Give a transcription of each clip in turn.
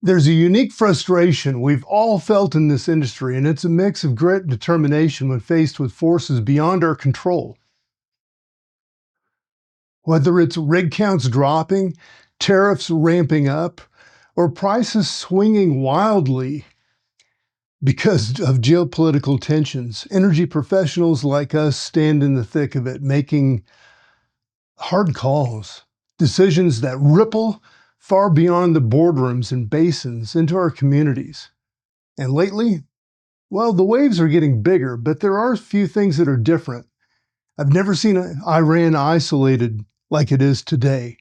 There's a unique frustration we've all felt in this industry, and it's a mix of grit and determination when faced with forces beyond our control. Whether it's rig counts dropping, tariffs ramping up, or prices swinging wildly because of geopolitical tensions, energy professionals like us stand in the thick of it, making hard calls, decisions that ripple far beyond the boardrooms and basins into our communities. And lately, well, the waves are getting bigger, but there are a few things that are different. I've never seen Iran isolated like it is today.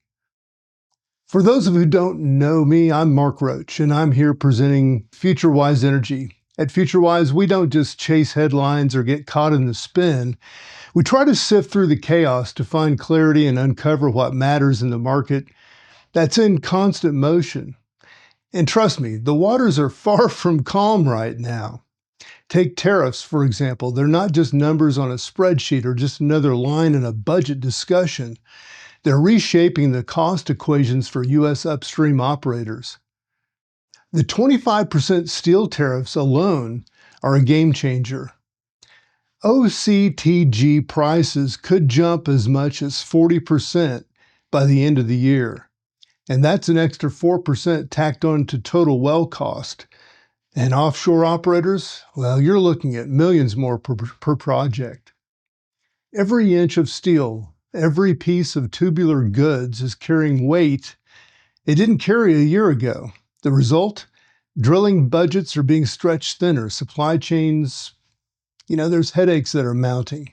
For those of you who don't know me, I'm Mark Roach, and I'm here presenting FutureWise Energy. At FutureWise, we don't just chase headlines or get caught in the spin. We try to sift through the chaos to find clarity and uncover what matters in the market that's in constant motion. And trust me, the waters are far from calm right now. Take tariffs, for example. They're not just numbers on a spreadsheet or just another line in a budget discussion. They're reshaping the cost equations for U.S. upstream operators. The 25% steel tariffs alone are a game changer. OCTG prices could jump as much as 40% by the end of the year. And that's an extra 4% tacked on to total well cost. And offshore operators, well, you're looking at millions more per project. Every inch of steel, every piece of tubular goods is carrying weight it didn't carry a year ago. The result? Drilling budgets are being stretched thinner. Supply chains, there's headaches that are mounting.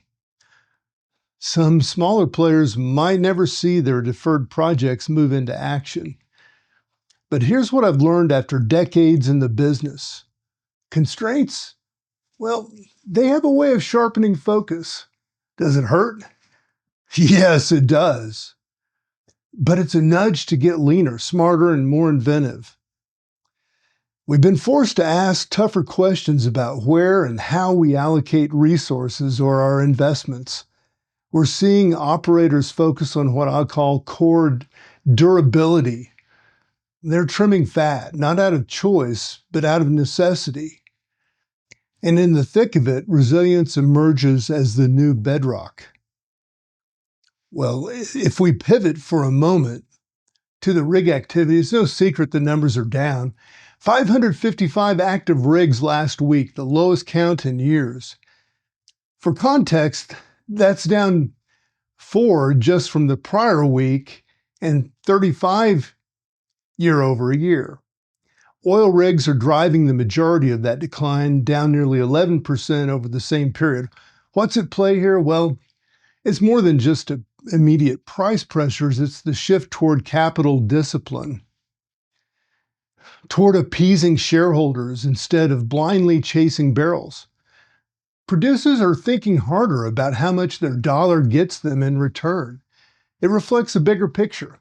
Some smaller players might never see their deferred projects move into action. But here's what I've learned after decades in the business. Constraints, well, they have a way of sharpening focus. Does it hurt? Yes, it does. But it's a nudge to get leaner, smarter, and more inventive. We've been forced to ask tougher questions about where and how we allocate resources or our investments. We're seeing operators focus on what I call core durability. They're trimming fat, not out of choice, but out of necessity. And in the thick of it, resilience emerges as the new bedrock. Well, if we pivot for a moment to the rig activity, it's no secret the numbers are down. 555 active rigs last week, the lowest count in years. For context, that's down 4 just from the prior week and 35 year over year. Oil rigs are driving the majority of that decline, down nearly 11% over the same period. What's at play here? Well, it's more than just immediate price pressures. It's the shift toward capital discipline, toward appeasing shareholders instead of blindly chasing barrels. Producers are thinking harder about how much their dollar gets them in return. It reflects a bigger picture,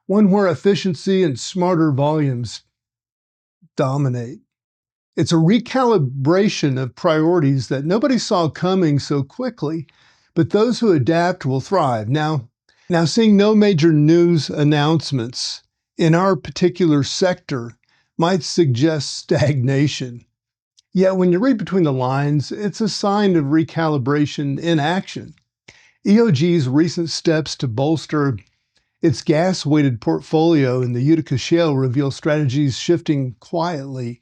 one where efficiency and smarter volumes dominate. It's a recalibration of priorities that nobody saw coming so quickly, but those who adapt will thrive. Now seeing no major news announcements in our particular sector might suggest stagnation. Yet when you read between the lines, it's a sign of recalibration in action. EOG's recent steps to bolster its gas-weighted portfolio in the Utica Shale reveal strategies shifting quietly.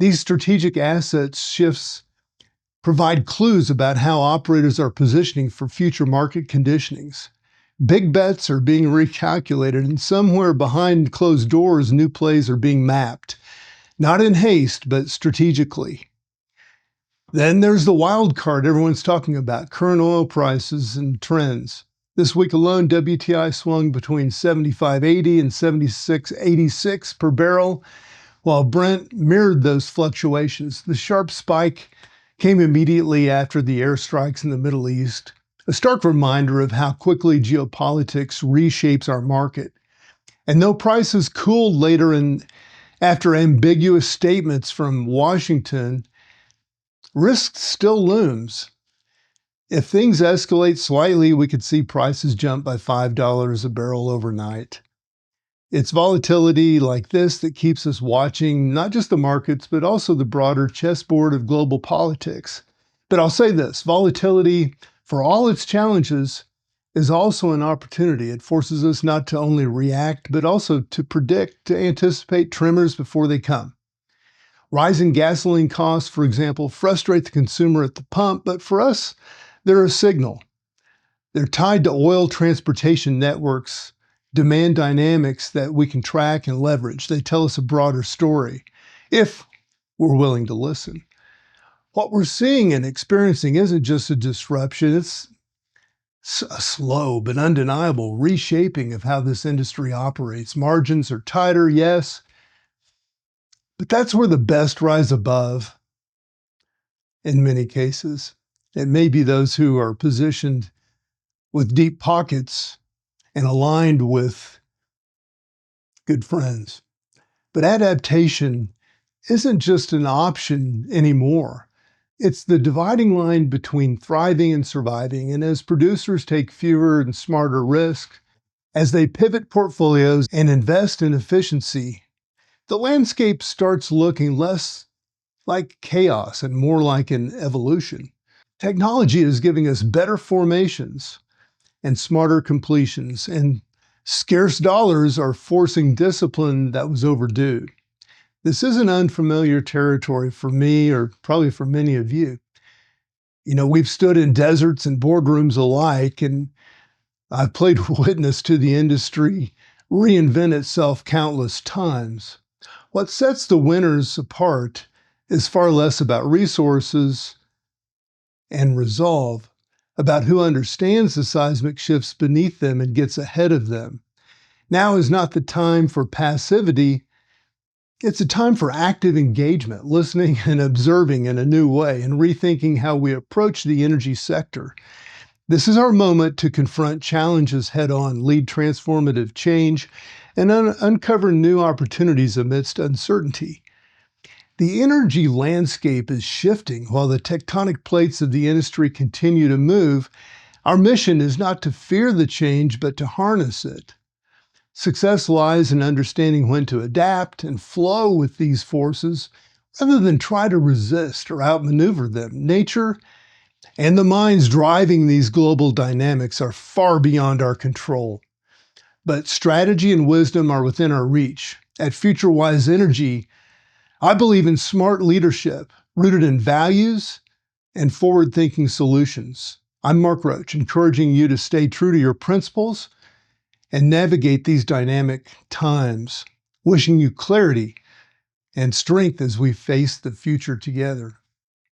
These strategic assets shifts provide clues about how operators are positioning for future market conditionings. Big bets are being recalculated, and somewhere behind closed doors, new plays are being mapped. Not in haste, but strategically. Then there's the wild card everyone's talking about, current oil prices and trends. This week alone, WTI swung between $75.80 and $76.86 per barrel, while Brent mirrored those fluctuations. The sharp spike came immediately after the airstrikes in the Middle East, a stark reminder of how quickly geopolitics reshapes our market. And though prices cooled later after ambiguous statements from Washington, risk still looms. If things escalate slightly, we could see prices jump by $5 a barrel overnight. It's volatility like this that keeps us watching not just the markets, but also the broader chessboard of global politics. But I'll say this, volatility, for all its challenges, is also an opportunity. It forces us not to only react, but also to predict, to anticipate tremors before they come. Rising gasoline costs, for example, frustrate the consumer at the pump, but for us, they're a signal. They're tied to oil transportation networks, demand dynamics that we can track and leverage. They tell us a broader story, if we're willing to listen. What we're seeing and experiencing isn't just a disruption, it's a slow but undeniable reshaping of how this industry operates. Margins are tighter, yes, but that's where the best rise above in many cases. It may be those who are positioned with deep pockets and aligned with good friends. But adaptation isn't just an option anymore. It's the dividing line between thriving and surviving. And as producers take fewer and smarter risks, as they pivot portfolios and invest in efficiency, the landscape starts looking less like chaos and more like an evolution. Technology is giving us better formations and smarter completions, and scarce dollars are forcing discipline that was overdue. This isn't unfamiliar territory for me or probably for many of you. You know, we've stood in deserts and boardrooms alike, and I've played witness to the industry reinvent itself countless times. What sets the winners apart is far less about resources and resolve, about who understands the seismic shifts beneath them and gets ahead of them. Now is not the time for passivity. It's a time for active engagement, listening and observing in a new way, and rethinking how we approach the energy sector. This is our moment to confront challenges head on, lead transformative change, and uncover new opportunities amidst uncertainty. The energy landscape is shifting while the tectonic plates of the industry continue to move. Our mission is not to fear the change, but to harness it. Success lies in understanding when to adapt and flow with these forces rather than try to resist or outmaneuver them. Nature and the minds driving these global dynamics are far beyond our control. But strategy and wisdom are within our reach. At FutureWise Energy, I believe in smart leadership rooted in values and forward-thinking solutions. I'm Mark Roach, encouraging you to stay true to your principles and navigate these dynamic times, wishing you clarity and strength as we face the future together.